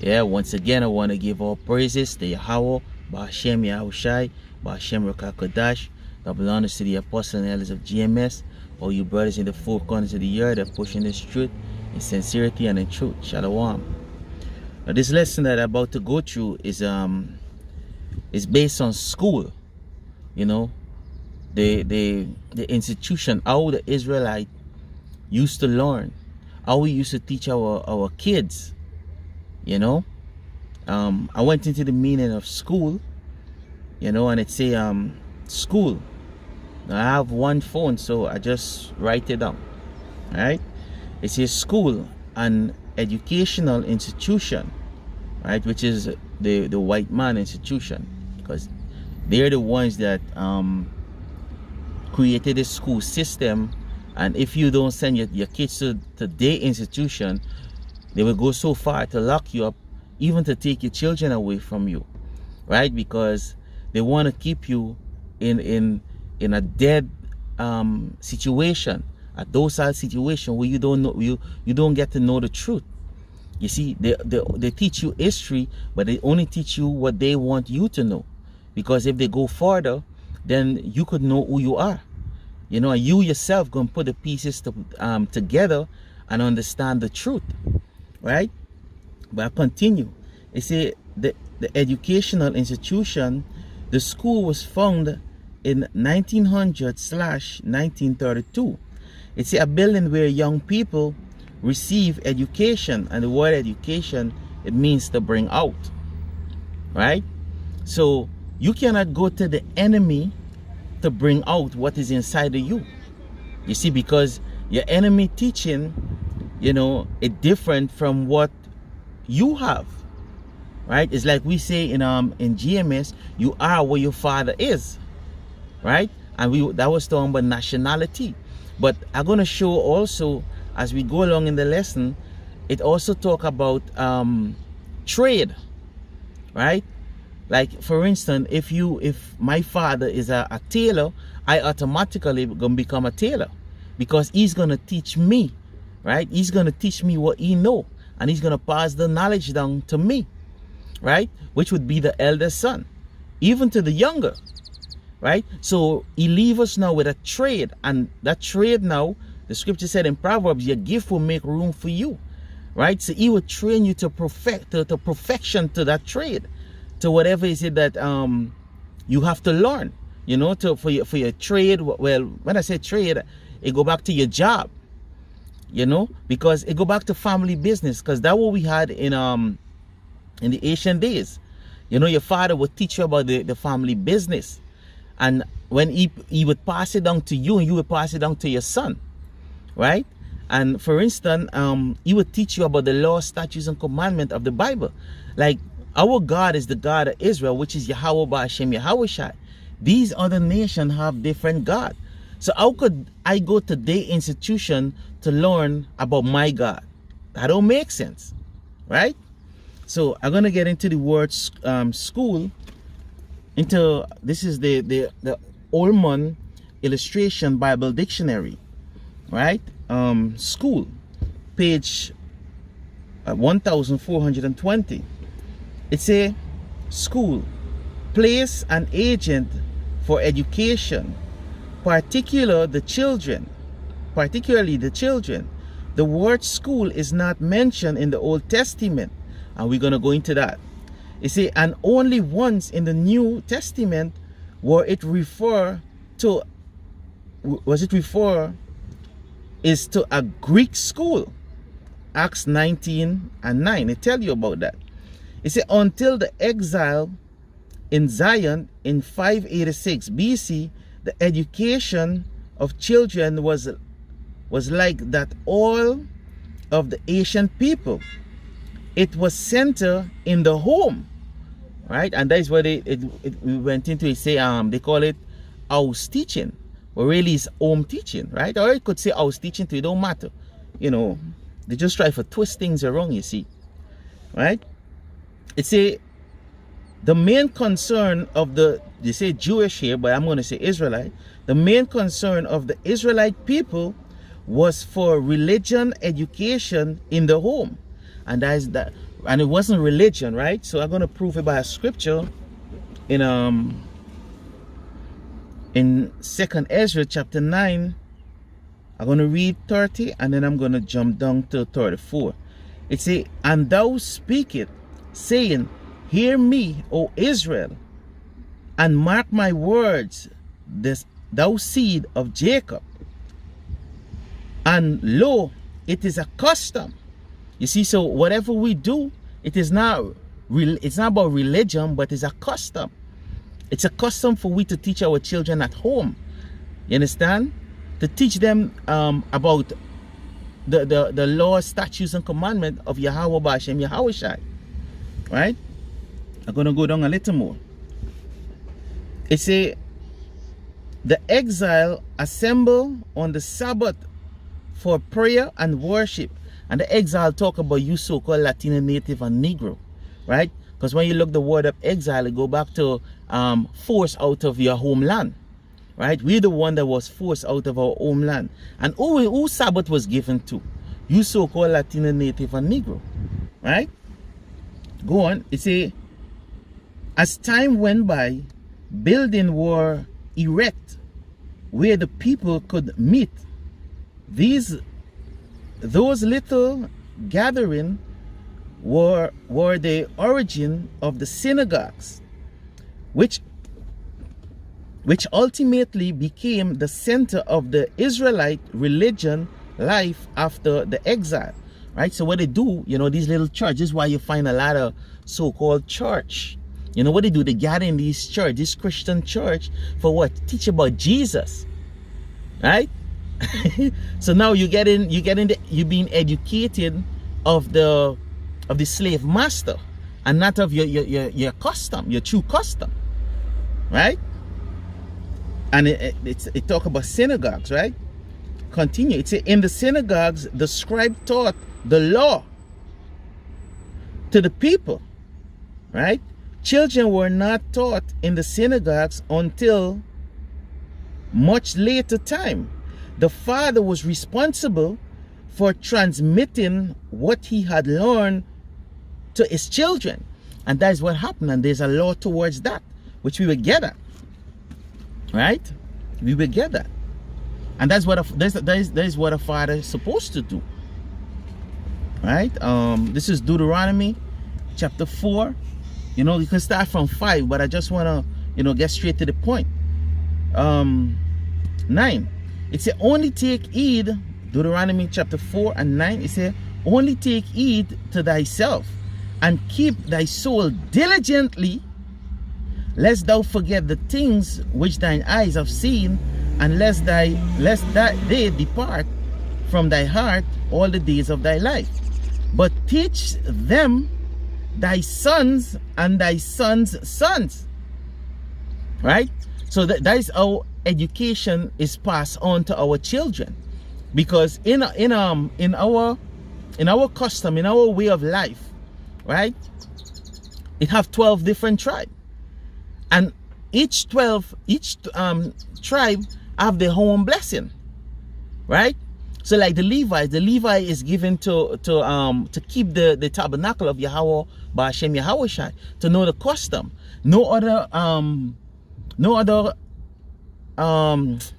Yeah, once again, I want to give all praises to Yahweh, Ba'ashem Yahushai, Ba'ashem Rakakadash, that belongs to the apostle and elders of GMS, all you brothers in the four corners of the earth that pushing this truth in sincerity and in truth. Shalom. Now, this lesson that I'm about to go through is based on school. You know, the institution, how the Israelite used to learn, how we used to teach our kids. You know, I went into the meaning of school, you know, and it say school. Now I have one phone, so I just write it down. All right, it says school, an educational institution, right, which is the white man institution, because they're the ones that created the school system. And if you don't send your kids to their institution, they will go so far to lock you up, even to take your children away from you, right? Because they want to keep you in a dead situation, a docile situation where you don't know, you don't get to know the truth. You see, they teach you history, but they only teach you what they want you to know. Because if they go further, then you could know who you are. You know, and you yourself gonna put the pieces together and understand the truth. Right? But I continue. It say the educational institution, the school was founded in 1900/1932. It's a building where young people receive education, and the word education, it means to bring out. Right? So you cannot go to the enemy to bring out what is inside of you. You see, because your enemy teaching, you know, it's different from what you have, right? It's like we say in GMS, you are what your father is, right? And that was talking about nationality. But I'm going to show also, as we go along in the lesson, it also talk about trade, right? Like, for instance, if my father is a tailor, I automatically gonna become a tailor, because he's gonna teach me, right? He's gonna teach me what he know, and he's gonna pass the knowledge down to me, right? Which would be the elder son, even to the younger, right? So he leave us now with a trade, and that trade now, the scripture said in Proverbs, your gift will make room for you, right? So he will train you to perfection to that trade, to whatever is it that you have to learn, you know, for your trade. Well, when I say trade, it go back to your job, you know, because it go back to family business, because that's what we had in the ancient days. You know, your father would teach you about the family business, and when he would pass it down to you, and you would pass it down to your son, right? And for instance, he would teach you about the law, statutes, and commandment of the Bible. Like, our God is the God of Israel, which is Yahweh Ba'ashem Yahushai. These other nations have different God. So how could I go to their institution to learn about my God? That don't make sense, right? So I'm gonna get into the word school. This is the Ullman Illustration Bible Dictionary, right? School, page 1420. It's a school, place and agent for education, particularly the children. The word school is not mentioned in the Old Testament, and we're going to go into that. It say, and only once in the New Testament is to a Greek school. Acts 19:9. It tell you about that. It said, until the exile in Zion in 586 BC, the education of children was like that all of the ancient people. It was centered in the home, right? And that is what we went into. It say they call it house teaching, but really it's home teaching, right? Or it could say house teaching too. It don't matter, you know. They just try to twist things around, you see, right? It say the main concern of they say Jewish here, but I'm going to say Israelite. The main concern of the Israelite people was for religion education in the home, and that is that, and it wasn't religion, right? So I'm going to prove it by a scripture in 2nd Ezra chapter 9. I'm going to read 30 and then I'm going to jump down to 34. It says, and thou speak it, saying, hear me, O Israel, and mark my words, this thou seed of Jacob. And lo, it is a custom. You see, so whatever we do, it's not about religion, but it's a custom. It's a custom for we to teach our children at home. You understand? To teach them about the laws, statutes, and commandment of Yahweh B'Hashem Yahweh Shai. Right? I'm going to go down a little more. It say, the exile assemble on the Sabbath for prayer and worship. And the exile talk about you so-called Latino, Native, and Negro. Right? Because when you look the word of exile, it go back to force out of your homeland. Right? We're the one that was forced out of our homeland. And who Sabbath was given to? You so-called Latino, Native, and Negro. Right? Go on. It say, as time went by, buildings were erect where the people could meet. Those little gatherings were the origin of the synagogues, which ultimately became the center of the Israelite religion life after the exile. Right? So what they do, you know, these little churches, this is why you find a lot of so-called church. You know what they do? They gather in these church, this Christian church, for what? Teach about Jesus. Right? So now you're being educated of the slave master, and not of your custom, your true custom. Right? And it talk about synagogues, right? Continue. It says, in the synagogues, the scribe taught the law to the people, right? Children were not taught in the synagogues until much later time. The father was responsible for transmitting what he had learned to his children. And that is what happened. And there's a law towards that, which we will get at. Right? We will get that. And that's what that is what a father is supposed to do. Right? This is Deuteronomy chapter 4. You know, you can start from 5, but I just want to, you know, get straight to the point. 9. It says, only take heed, Deuteronomy chapter 4 and 9. It says, only take heed to thyself and keep thy soul diligently, lest thou forget the things which thine eyes have seen, and lest that they depart from thy heart all the days of thy life. But teach them thy sons and thy sons' sons. Right? So that is how education is passed on to our children. Because in our custom, in our way of life, right? It have 12 different tribes. And each tribe have their own blessing. Right? So like the Levi is given to keep the tabernacle of Yahweh B'Hashem Yahweh Shai, to know the custom. No other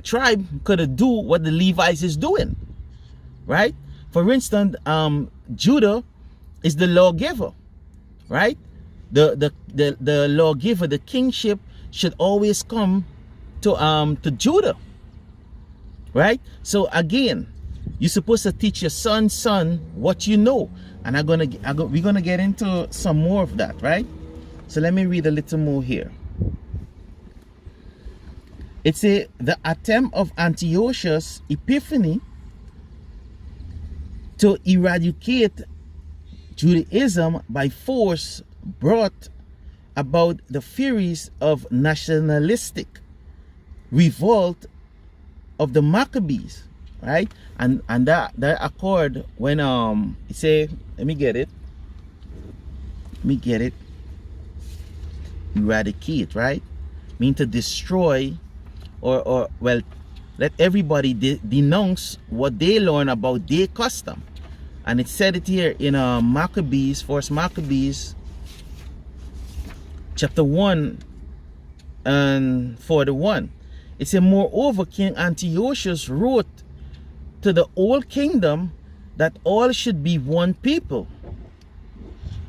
tribe could do what the Levites is doing. Right? For instance, Judah is the lawgiver. Right? The lawgiver, the kingship should always come to Judah. Right? So again, you're supposed to teach your son what you know. And we're gonna get into some more of that, right? So let me read a little more here. It's the attempt of Antiochus Epiphanes to eradicate Judaism by force brought about the furies of nationalistic revolt of the Maccabees, right? And that occurred when it say, let me get it, eradicate, right? Mean to destroy, or well, let everybody denounce what they learn about their custom, And it said it here in Maccabees, First Maccabees, chapter 1 and 41. It said, moreover, King Antiochus wrote to the whole kingdom that all should be one people,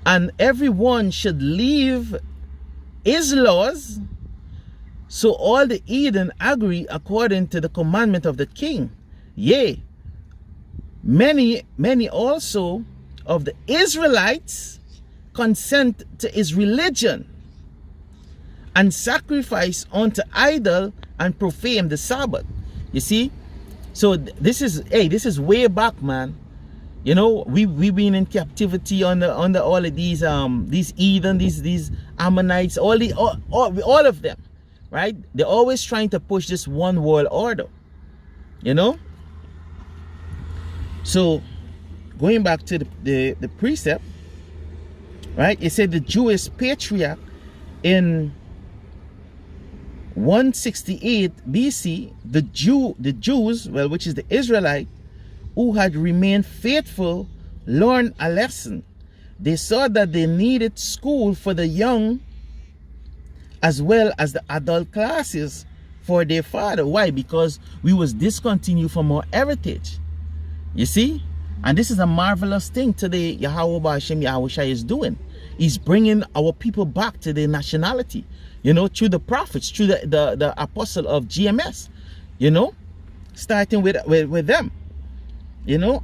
and everyone should leave his laws. So all the heathen agree according to the commandment of the king. Yea, many also of the Israelites consent to his religion, and sacrifice unto idol and profane the Sabbath. You see? So this is way back, man. You know, we've been in captivity under all of these heathen, these Ammonites, all of them, right? They're always trying to push this one world order, you know. So going back to the precept, right? It said the Jewish patriarch in 168 BC, the Jews, well, which is the Israelite, who had remained faithful, learned a lesson. They saw that they needed school for the young as well as the adult classes for their father. Why? Because we was discontinued from our heritage. You see? And this is a marvelous thing today Yahweh Ba'ashem Yahushua is doing. He's bringing our people back to their nationality, you know, through the prophets, through the apostle of GMS, you know, starting with them. You know,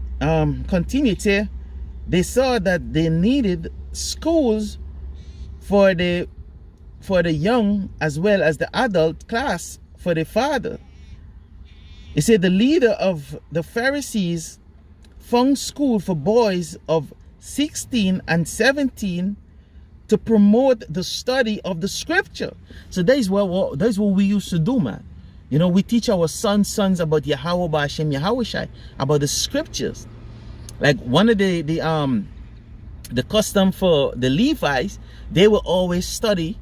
continue to, they saw that they needed schools for the young as well as the adult class for the father. He said the leader of the Pharisees found school for boys of 16 and 17 to promote the study of the scripture. So that is what we used to do, man. You know, we teach our sons about Yahweh Ba'ashem Yahushai, about the scriptures. Like one of the custom for the Levites, they will always study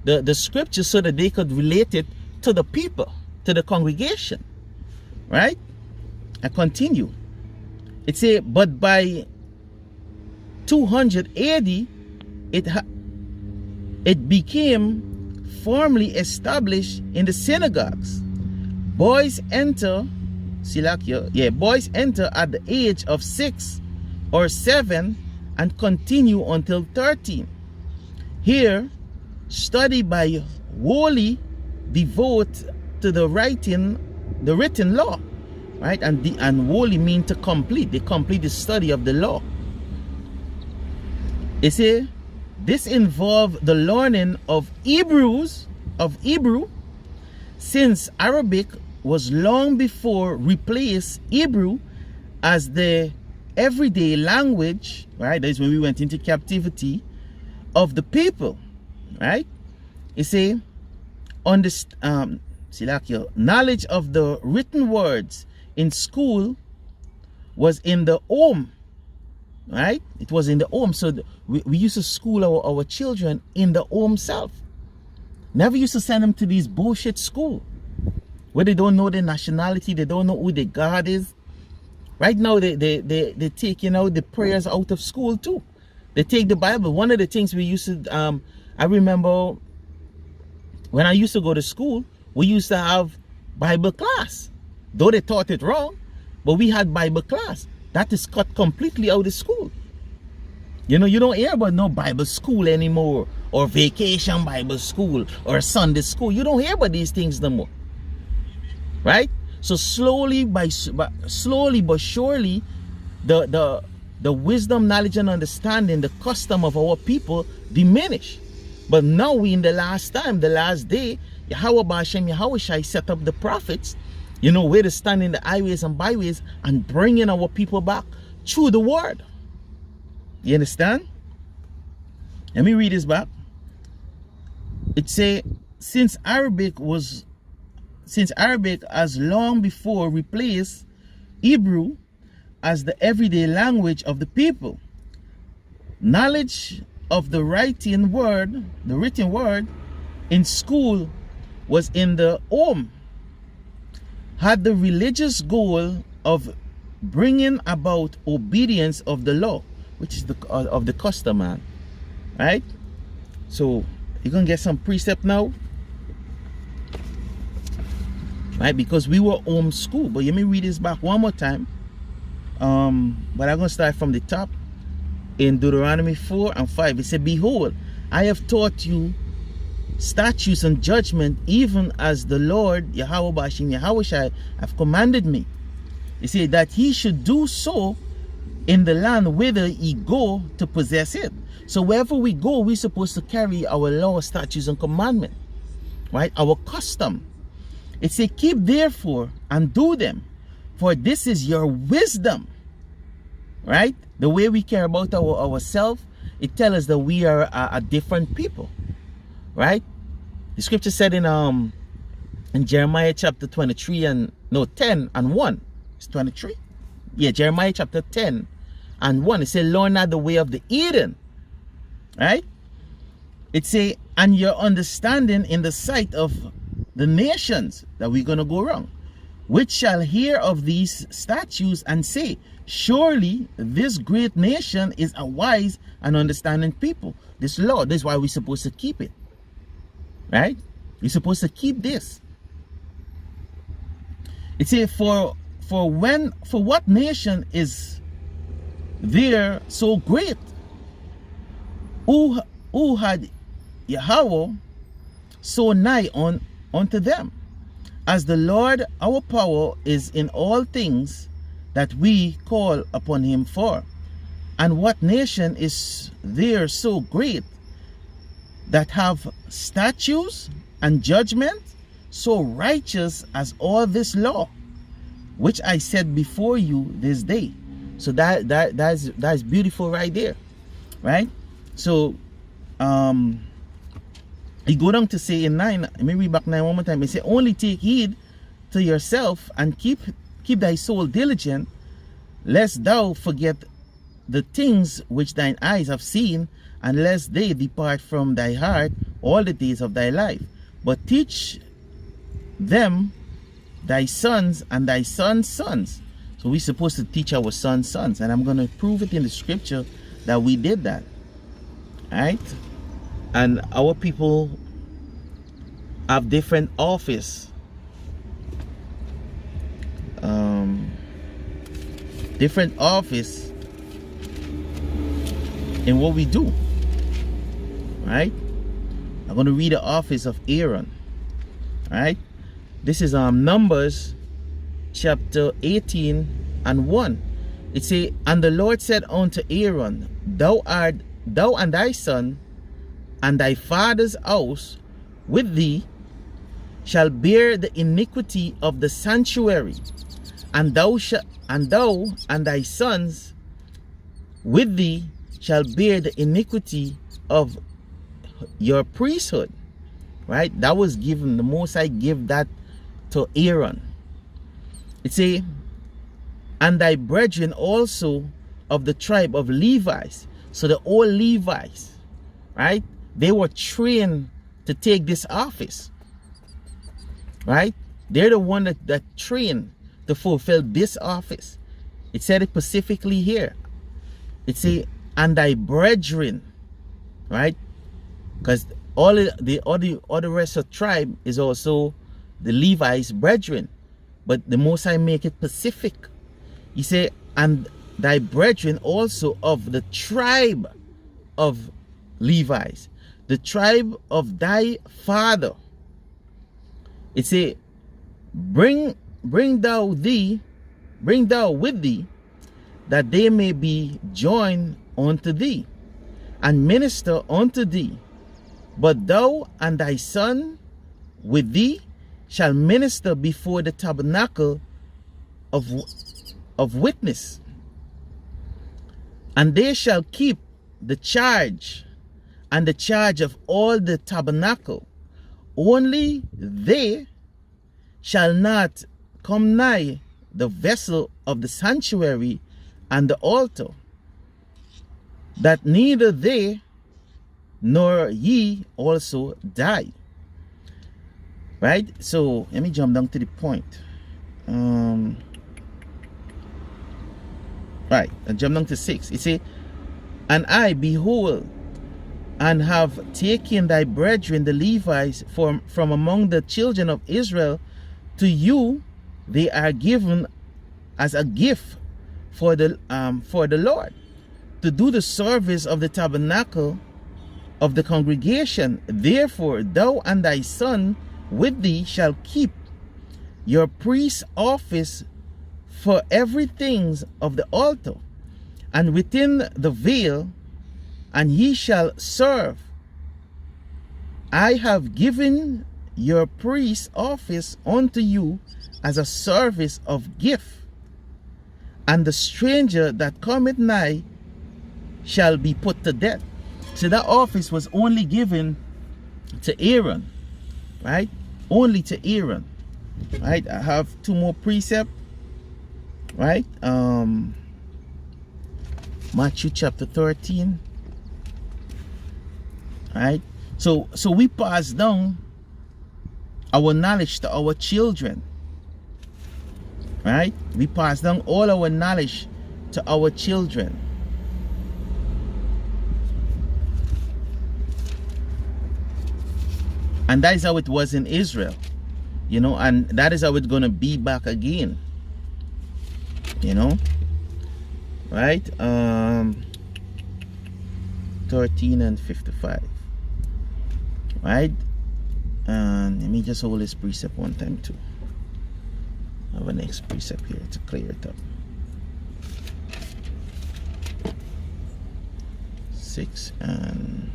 the scriptures so that they could relate it to the people, to the congregation. Right? I continue. It says, but by 200 AD, it became formally established in the synagogues. Boys enter at the age of 6 or 7 and continue until 13. Here, study by wholly devote to the written law, right? And wholly mean to complete. They complete the study of the law. They say this involved the learning of Hebrew, since Arabic was long before replaced Hebrew as the everyday language, right? That is when we went into captivity of the people, right? You see, knowledge of the written words in school was in the home, right? It was in the home. So we used to school our children in the home self. Never used to send them to these bullshit school where they don't know their nationality, they don't know who their God is. Right now they take, you know, the prayers out of school too. They take the Bible. One of the things we used to I remember when I used to go to school, we used to have Bible class. Though they taught it wrong, but we had Bible class. That is cut completely out of school. You know, you don't hear about no Bible school anymore, or vacation Bible school, or Sunday school. You don't hear about these things no more. Right? So slowly but surely, the wisdom, knowledge, and understanding, the custom of our people diminish. But now we in the last time, the last day, Yahweh Ba'ashem Yahushai set up the prophets, you know, where to stand in the highways and byways and bringing our people back through the word. You understand? Let me read this back. It say, since Arabic has long before replaced Hebrew as the everyday language of the people, knowledge of the written word in school was in the home, had the religious goal of bringing about obedience of the law, which is the of the custom, man. Right? So you're gonna get some precept now, right? Because we were homeschooled. But let me read this back one more time. But I'm gonna start from the top. In Deuteronomy 4:5, it said, "Behold, I have taught you statutes and judgment, even as the Lord Yahweh Bashim Yahushai have commanded me." He said that he should do so in the land whither ye go to possess it. So wherever we go, we're supposed to carry our law, statutes, and commandment, right? Our custom. It said, "Keep therefore and do them, for this is your wisdom." Right? The way we care about ourselves, it tells us that we are a different people. Right? The scripture said in Jeremiah chapter 10 and 1. It's 23. Yeah, Jeremiah chapter 10 and 1. It said, "Learn not the way of the Eden." Right? It say, "And your understanding in the sight of the nations," that we're going to go wrong, "which shall hear of these statutes and say, surely this great nation is a wise and understanding people." This law, this is why we're supposed to keep it. Right? We're supposed to keep this. It says, for what nation is there so great, who had Yahweh so nigh unto them, as the Lord our power is in all things that we call upon him for? And what nation is there so great that have statutes and judgment so righteous as all this law, which I said before you this day? So that's beautiful right there, right? So he go down to say in 9, let me read back 9 one more time. He say, "Only take heed to yourself and keep thy soul diligent, lest thou forget the things which thine eyes have seen, and lest they depart from thy heart all the days of thy life. But teach them thy sons and thy sons' sons." So we're supposed to teach our sons' sons, and I'm going to prove it in the scripture that we did that. Right? And our people have different office, in what we do. Right? I'm going to read the office of Aaron. Right? This is Numbers chapter 18 and 1. It say, "And the Lord said unto Aaron, thou and thy son and thy father's house with thee shall bear the iniquity of the sanctuary, and thou and thy sons with thee shall bear the iniquity of your priesthood." Right? That was given, the Most High give that to Aaron. It say, "And thy brethren also of the tribe of Levites." So the old Levites, right? They were trained to take this office. Right? They're the one that trained to fulfill this office. It said it specifically here. It say, "And thy brethren," right? Because all the rest of the tribe is also the Levites' brethren. But the Most High make it specific. He say, "And thy brethren also of the tribe of Levites, the tribe of thy father." It say, bring thou with thee, that they may be joined unto thee, and minister unto thee. But thou and thy son with thee shall minister before the tabernacle of witness, and they shall keep the charge and the charge of all the tabernacle. Only they shall not come nigh the vessel of the sanctuary and the altar, that neither they nor ye also die. Right? So let me jump down to the point. Right, and jump down to 6. It say, and I, behold, and have taken thy brethren, the Levites, from among the children of Israel. To you they are given as a gift for the Lord, to do the service of the tabernacle of the congregation. Therefore thou and thy son with thee shall keep your priest's office for everything of the altar, and within the veil, and ye shall serve. I have given your priest's office unto you as a service of gift, and the stranger that cometh nigh shall be put to death. So that office was only given to Aaron, right? Only to Aaron, right? I have 2 more precepts, right? Matthew chapter 13, right? So we pass down our knowledge to our children, right? We pass down all our knowledge to our children. And that is how it was in Israel, you know, and that is how it's going to be back again, you know, right? 13 and 55, right? And let me just hold this precept one time too. I have a next precept here to clear it up. 6 and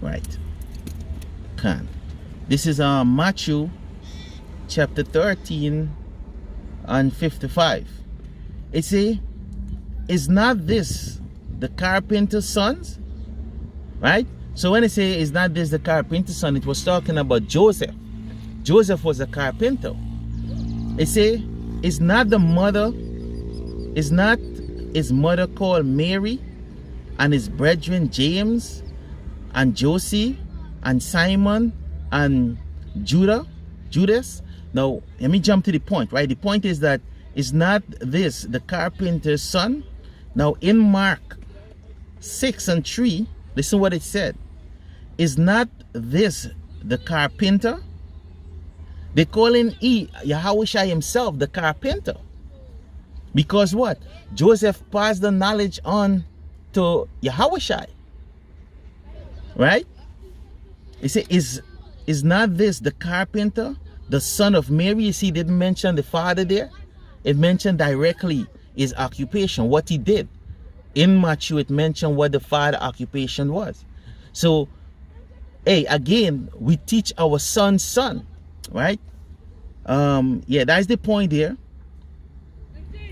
right. This is Matthew chapter 13 and 55. It say, is not this the carpenter's sons? Right? So when it say, is not this the carpenter's son, it was talking about Joseph. Joseph was a carpenter. It say, is not his mother called Mary, and his brethren James and Josie and Simon and Judas? Now let me jump to the point, right? The point is that, is not this the carpenter's son? Now in Mark 6 and 3, listen what it said. Is not this the carpenter? They call him Yahushua himself the carpenter. Because what? Joseph passed the knowledge on to Yahushua. Right? He said, is not this the carpenter, the son of Mary? You see, it didn't mention the father there. It mentioned directly his occupation, what he did. In Matthew, it mentioned what the father occupation was. So, hey, again, we teach our son's son, right? Yeah, that's the point there,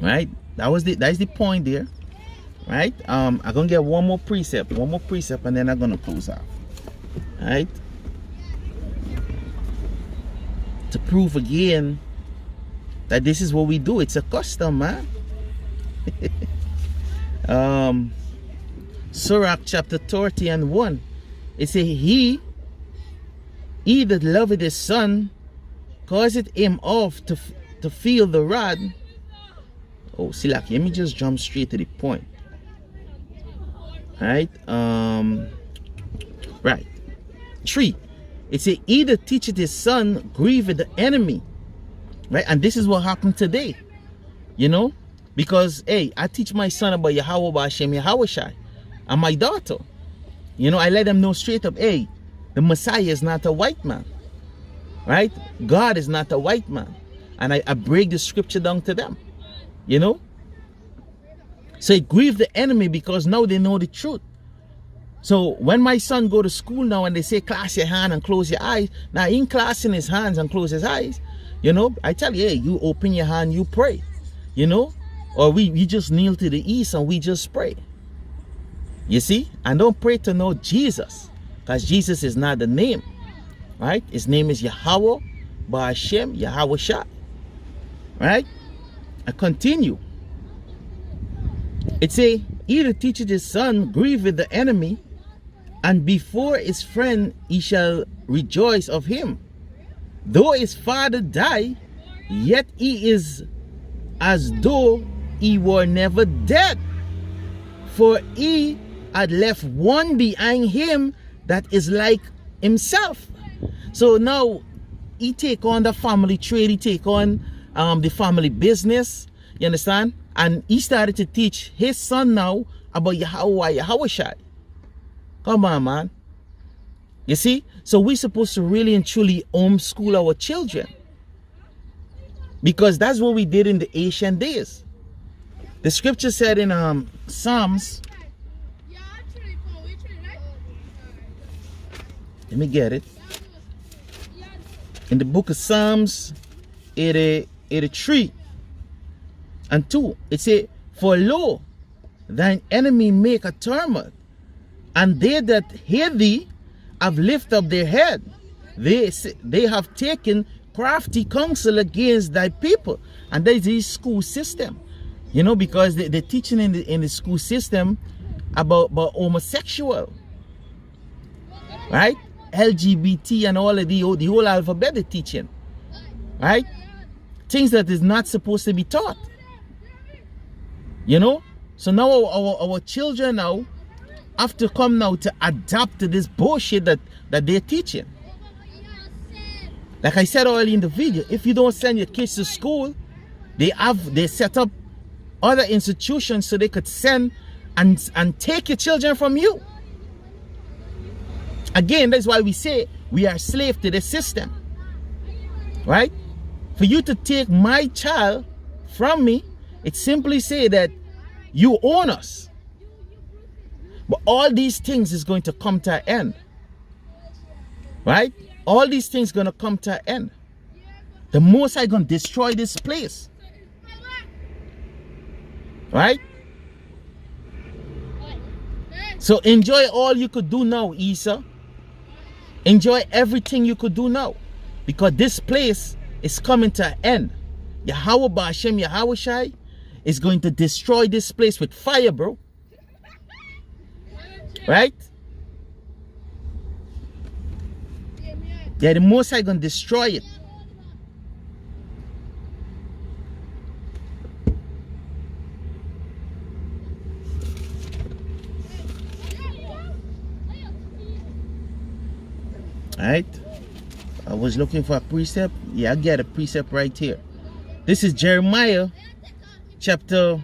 right? That's the point there, right? I'm gonna get one more precept, and then I'm gonna close out, right? To prove again that this is what we do. It's a custom, man. Sirach chapter 30 and 1. It says, he that loveth his son causeth him off to feel the rod. Oh, see, like, let me just jump straight to the point. Right? Right. 3. It says, he that teacheth his son grieveth the enemy. Right? And this is what happened today. You know? Because, hey, I teach my son about Yahweh B'Hashem Yahushai and my daughter. You know, I let them know straight up, hey, the Messiah is not a white man. Right? God is not a white man. And I break the scripture down to them. You know? So it grieved the enemy because now they know the truth. So when my son go to school now and they say, clasp your hand and close your eyes. Now, he ain't clasping his hands and close his eyes. You know, I tell you, hey, you open your hand, you pray. You know? Or we just kneel to the east and we just pray. You see? And don't pray to know Jesus. Because Jesus is not the name. Right? His name is Yahweh B'Hashem Yahushai. Right? I continue. It say, he that teacheth his son grieveth the enemy, and before his friend he shall rejoice of him. Though his father die, yet he is as though he were never dead, for he had left one behind him that is like himself. So now he take on the family trade, he take on the family business, you understand? And he started to teach his son now about Yahushai. Come on, man. You see? So we're supposed to really and truly homeschool our children, because that's what we did in the ancient days. The scripture said in Psalms, let me get it. In the book of Psalms 83 and 2, it says, for lo, thine enemy make a turmoil, and they that hate thee have lifted up their head. They have taken crafty counsel against thy people. And that is the school system. You know, because they're teaching in the school system about homosexual. Right? LGBT and all of the whole alphabet they're teaching. Right? Things that is not supposed to be taught. You know? So now our children now have to come now to adapt to this bullshit that they're teaching. Like I said earlier in the video, if you don't send your kids to school, they set up other institutions so they could send and take your children from you. Again, that's why we say we are slave to the system. Right? For you to take my child from me, it simply say that you own us. But all these things is going to come to an end. Right? All these things going to come to an end. The Most High going to destroy this place. Right? So enjoy all you could do now, Esau. Enjoy everything you could do now. Because this place is coming to an end. Yahweh Ba'ashem Yahushai is going to destroy this place with fire, bro. Right? Yeah, the Most High going to destroy it. Alright, I was looking for a precept. Yeah, I get a precept right here. This is Jeremiah chapter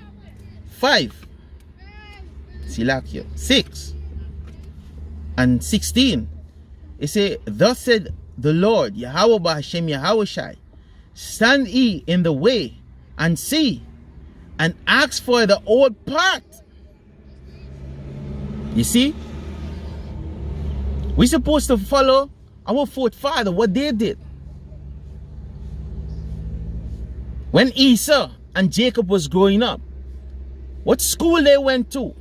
5, Silakia 6 and 16. It says, thus said the Lord, Yahweh Ba'ashem Yahushai, stand ye in the way and see, and ask for the old part. You see, we're supposed to follow our forefather, what they did. When Esau and Jacob was growing up, what school they went to?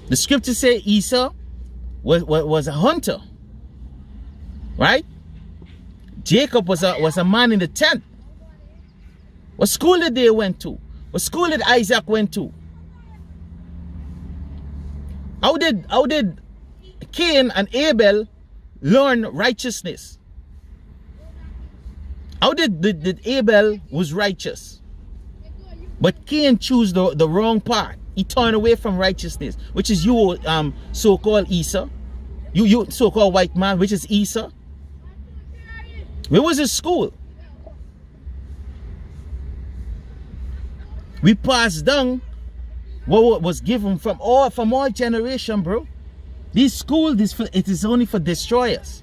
The scripture say Esau was a hunter, right? Jacob was a man in the tent. What school did they went to? What school did Isaac went to? How did Cain and Abel learn righteousness? How did Abel was righteous, but Cain chose the wrong part? He turned away from righteousness, which is you, so-called Esau. You so-called white man, which is Esau. Where was his school? We passed down what was given from all generation, bro. This school, it is only for destroyers.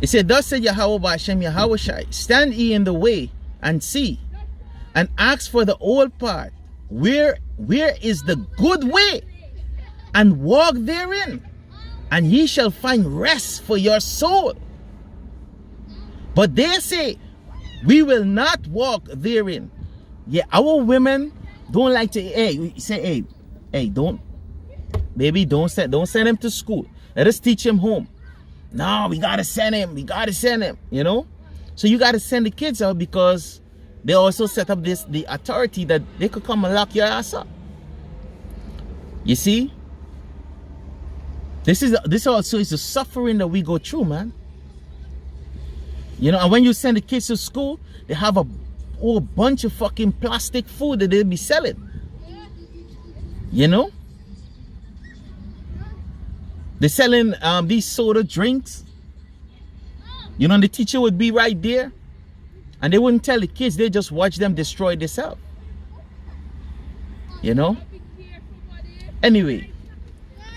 It said, thus said Yahweh Ba'ashem Yahushai, stand ye in the way and see, and ask for the old part, where is the good way, and walk therein, and ye shall find rest for your soul. But they say, we will not walk therein. Yeah, our women don't like to say, hey, don't send him to school. Let us teach him home. No, we gotta send him. You know, so you gotta send the kids out, because they also set up the authority that they could come and lock your ass up. You see, This also is the suffering that we go through, man. You know, and when you send the kids to school, they have a whole bunch of fucking plastic food that they'll be selling. You know? They're selling these soda drinks. You know, the teacher would be right there. And they wouldn't tell the kids, they just watch them destroy themselves. You know? Anyway,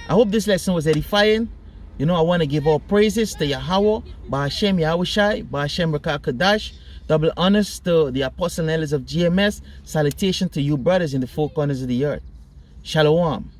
I hope this lesson was edifying. You know, I want to give all praises to Yahweh, Ba'ashem Yahushai, Ba'ashem Rakah Kadash. Double honors to the apostle and elders of GMS. Salutation to you brothers in the four corners of the earth. Shalom.